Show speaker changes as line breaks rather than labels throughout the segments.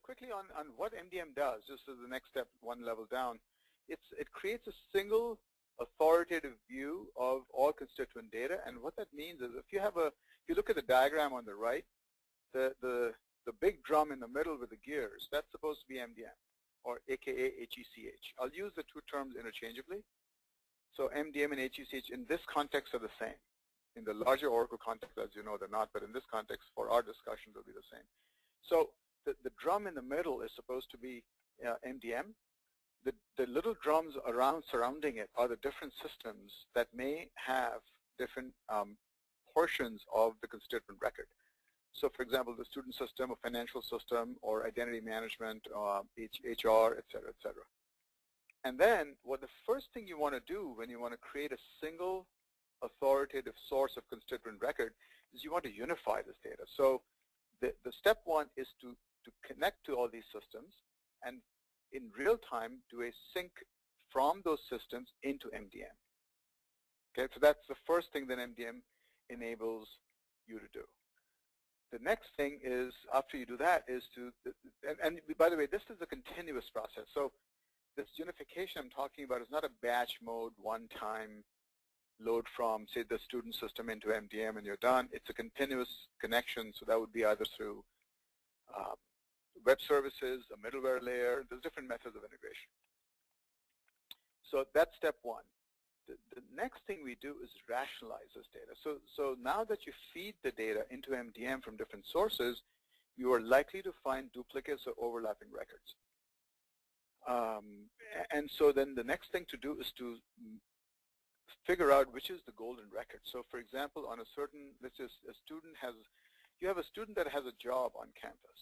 quickly on what MDM does, just as the next step, one level down, it creates a single authoritative view of all constituent data. And what that means is if you look at the diagram on the right, the big drum in the middle with the gears, that's supposed to be MDM, or AKA HECH. I'll use the two terms interchangeably. So MDM and HECH in this context are the same. In the larger Oracle context, as you know, they're not, but in this context, for our discussion, they'll be the same. So the drum in the middle is supposed to be MDM. The little drums surrounding it are the different systems that may have different portions of the constituent record. So for example, the student system, or financial system, or identity management, HR, et cetera, et cetera. And then the first thing you want to do when you want to create a single authoritative source of constituent record is you want to unify this data. So the step one is to connect to all these systems and in real time do a sync from those systems into MDM. Okay, so that's the first thing that MDM enables you to do. The next thing is, after you do that, is and by the way, this is a continuous process. So this unification I'm talking about is not a batch mode, one-time load from, say, the student system into MDM and you're done. It's a continuous connection, so that would be either through web services, a middleware layer. There's different methods of integration. So that's step one. The next thing we do is rationalize this data. So now that you feed the data into MDM from different sources, you are likely to find duplicates or overlapping records. And so then the next thing to do is to figure out which is the golden record. So for example, on a certain, let's just, you have a student that has a job on campus.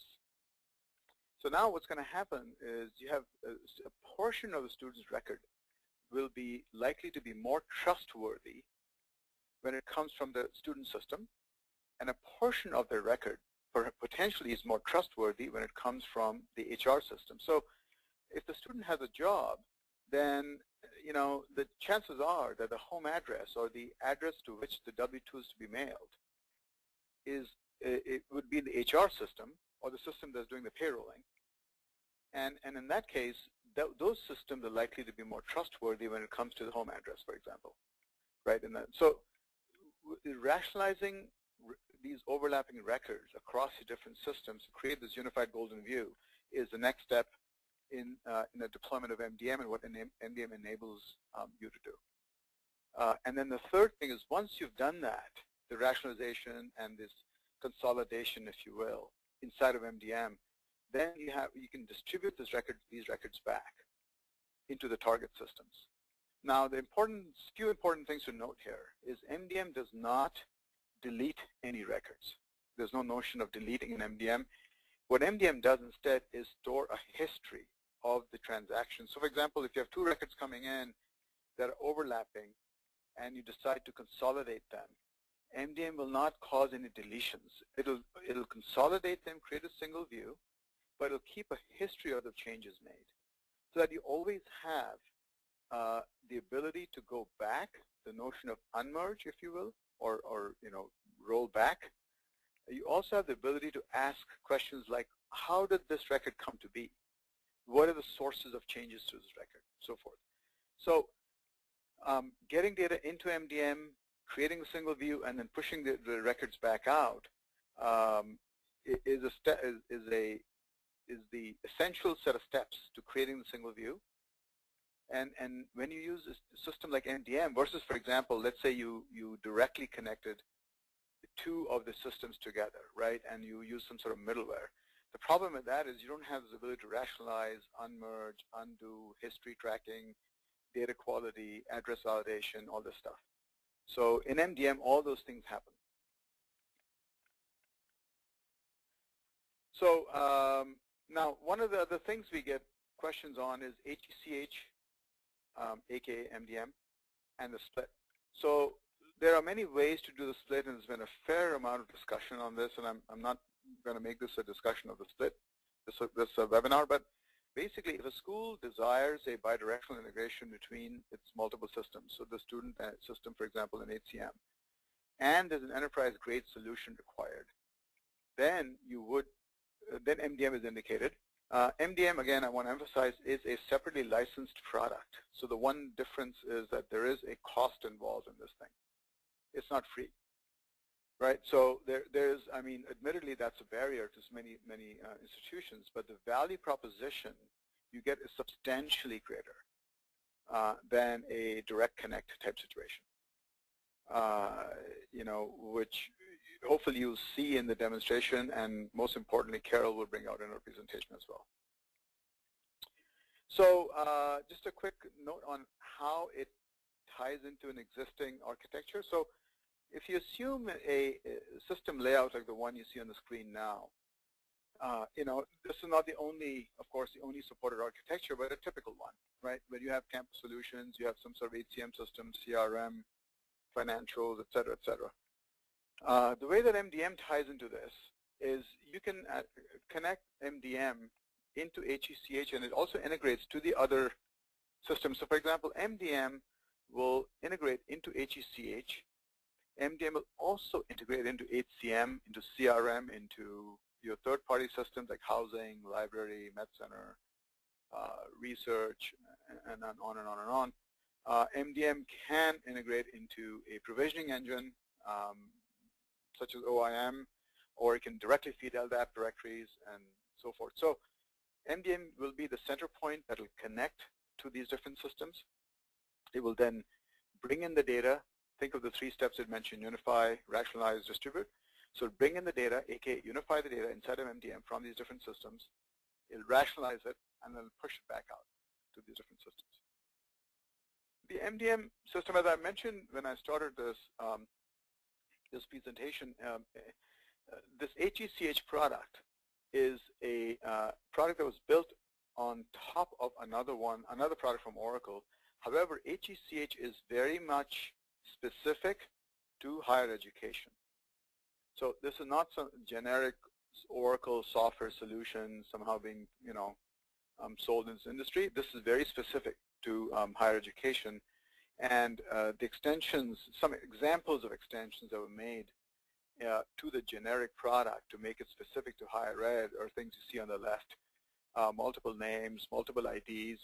So now what's going to happen is you have a portion of the student's record will be likely to be more trustworthy when it comes from the student system, and a portion of their record potentially is more trustworthy when it comes from the HR system. So if the student has a job, then the chances are that the home address or the address to which the W-2 is to be mailed it would be the HR system or the system that's doing the payrolling. And in that case, those systems are likely to be more trustworthy when it comes to the home address, for example, right? So rationalizing these overlapping records across the different systems to create this unified golden view is the next step in the deployment of MDM and what MDM enables you to do. And then the third thing is, once you've done that, the rationalization and this consolidation, if you will, inside of MDM, then you can distribute these records back into the target systems. Now, the few important things to note here is MDM does not delete any records. There's no notion of deleting an MDM. What MDM does instead is store a history of the transaction. So for example, if you have two records coming in that are overlapping and you decide to consolidate them, MDM will not cause any deletions. It'll consolidate them, create a single view, but it'll keep a history of the changes made so that you always have the ability to go back, the notion of unmerge, if you will, or roll back. You also have the ability to ask questions like, how did this record come to be? What are the sources of changes to this record, so forth. So getting data into MDM, creating a single view, and then pushing the records back out is the essential set of steps to creating the single view. And when you use a system like MDM versus, for example, let's say you directly connected two of the systems together, right, and you use some sort of middleware. The problem with that is you don't have this ability to rationalize, unmerge, undo, history tracking, data quality, address validation, all this stuff. So in MDM, all those things happen. So now, one of the other things we get questions on is HECH, aka MDM, and the split. So there are many ways to do the split, and there's been a fair amount of discussion on this, and I'm not going to make this a discussion of the split, this webinar, but basically if a school desires a bidirectional integration between its multiple systems, so the student system, for example, in HCM, and there's an enterprise-grade solution required, then you would then MDM is indicated. MDM, again, I want to emphasize, is a separately licensed product. So the one difference is that there is a cost involved in this thing. It's not free, right? So there's, I mean, admittedly, that's a barrier to many institutions, but the value proposition you get is substantially greater than a direct connect type situation. You know, which hopefully you'll see in the demonstration, and most importantly, Carol will bring out in her presentation as well. So just a quick note on how it ties into an existing architecture. So if you assume a system layout like the one you see on the screen now, you know, this is not the only, of course, the only supported architecture, but a typical one, right? Where you have campus solutions, you have some sort of HCM system, CRM, financials, et cetera, et cetera. The way that MDM ties into this is you can connect MDM into HECH, and it also integrates to the other systems. So for example, MDM will integrate into HECH. MDM will also integrate into HCM, into CRM, into your third-party systems like housing, library, med center, research, and on and on and on. MDM can integrate into a provisioning engine such as OIM, or it can directly feed LDAP directories and so forth. So MDM will be the center point that will connect to these different systems. It will then bring in the data. Think of the 3 steps it mentioned: unify, rationalize, distribute. So bring in the data, aka unify the data inside of MDM from these different systems. It'll rationalize it, and then push it back out to these different systems. The MDM system, as I mentioned when I started this this presentation, this HECH product is a product that was built on top of another product from Oracle. However, HECH is very much specific to higher education. So this is not some generic Oracle software solution somehow being, you know, sold in this industry. This is very specific to higher education. And the extensions, some examples of extensions that were made to the generic product to make it specific to higher ed are things you see on the left. Multiple names, multiple IDs.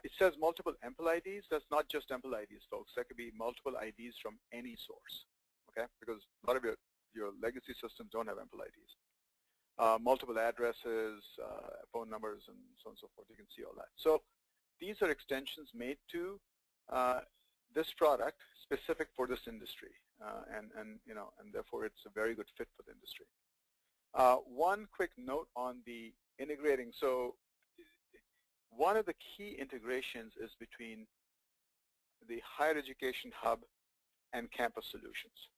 It says multiple EMPL IDs. That's not just EMPL IDs, folks. That could be multiple IDs from any source, okay? Because a lot of your legacy systems don't have EMPL IDs. Multiple addresses, phone numbers, and so on and so forth. You can see all that. So these are extensions made to this product specific for this industry, and you know, and therefore it's a very good fit for the industry. One quick note on the integrating. So one of the key integrations is between the Higher Education Hub and Campus Solutions,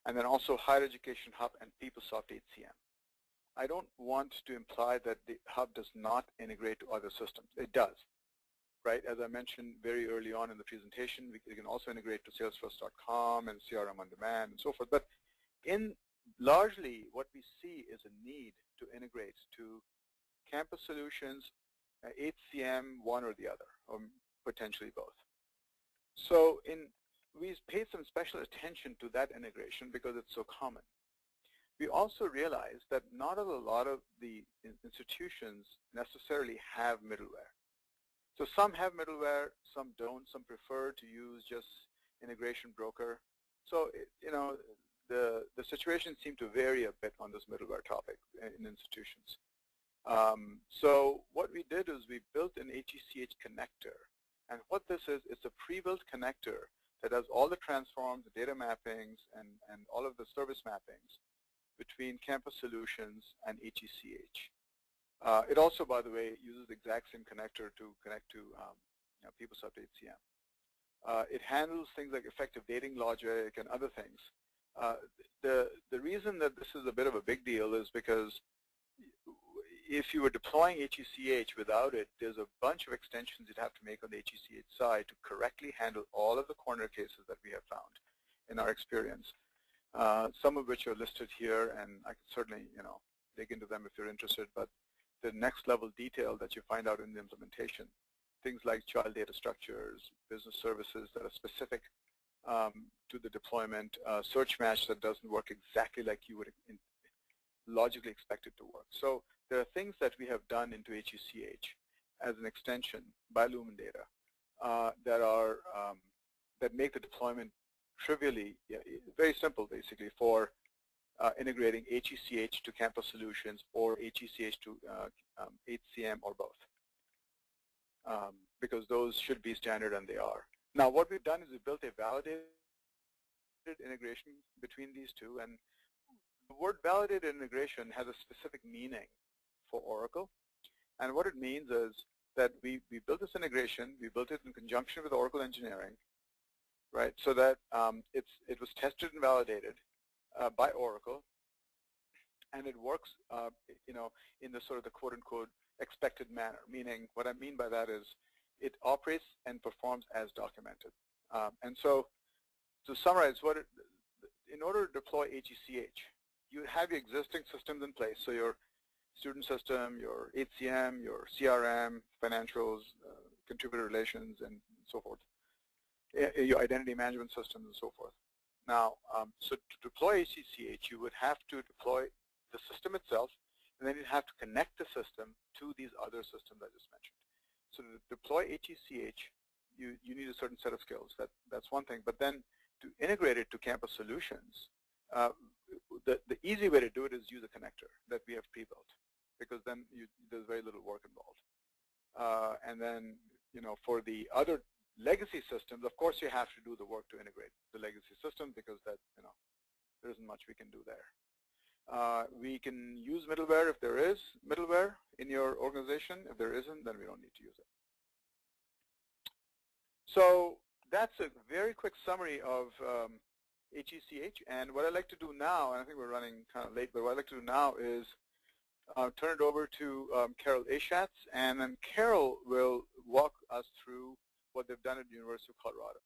and then also Higher Education Hub and PeopleSoft HCM. I don't want to imply that the Hub does not integrate to other systems. It does. Right, as I mentioned very early on in the presentation, we can also integrate to Salesforce.com and CRM on demand and so forth. But largely, what we see is a need to integrate to campus solutions, HCM, one or the other, or potentially both. So we paid some special attention to that integration because it's so common. We also realized that not a lot of the institutions necessarily have middleware. So some have middleware, some don't. Some prefer to use just integration broker. So you know, the situation seemed to vary a bit on this middleware topic in institutions. So what we did is we built an HECH connector, and what this is, it's a pre-built connector that does all the transforms, the data mappings, and all of the service mappings between campus solutions and HECH. It also, by the way, uses the exact same connector to connect to you know, PeopleSoft HCM. It handles things like effective dating logic and other things. The reason that this is a bit of a big deal is because if you were deploying HECH without it, there's a bunch of extensions you'd have to make on the HECH side to correctly handle all of the corner cases that we have found in our experience. Some of which are listed here, and I can certainly, you know, dig into them if you're interested. But the next level detail that you find out in the implementation, things like child data structures, business services that are specific to the deployment, search match that doesn't work exactly like you would logically expect it to work. So there are things that we have done into HECH as an extension by Lumendata that make the deployment trivially, very simple basically for integrating HECH to campus solutions or HECH to HCM or both, because those should be standard and they are. Now what we've done is we built a validated integration between these two, and the word validated integration has a specific meaning for Oracle, and what it means is that we built this integration, we built it in conjunction with Oracle engineering, right, so that it was tested and validated by Oracle, and it works in the sort of the quote-unquote expected manner, meaning what I mean by that is it operates and performs as documented. And so to summarize, in order to deploy HECH, you have your existing systems in place, so your student system, your HCM, your CRM, financials, contributor relations, and so forth, your identity management systems and so forth. Now, so to deploy HECH, you would have to deploy the system itself, and then you'd have to connect the system to these other systems I just mentioned. So to deploy HECH, you need a certain set of skills. That's one thing. But then to integrate it to campus solutions, the easy way to do it is use a connector that we have pre-built, because then there's very little work involved. And then, for the other legacy systems, of course you have to do the work to integrate the legacy system, because that, there isn't much we can do there. We can use middleware if there is middleware in your organization. If there isn't, then we don't need to use it. So that's a very quick summary of HECH. And what I'd like to do now, and I think we're running kind of late, but what I'd like to do now is turn it over to Carol Achatz, and then Carol will walk us through what they've done at the University of Colorado.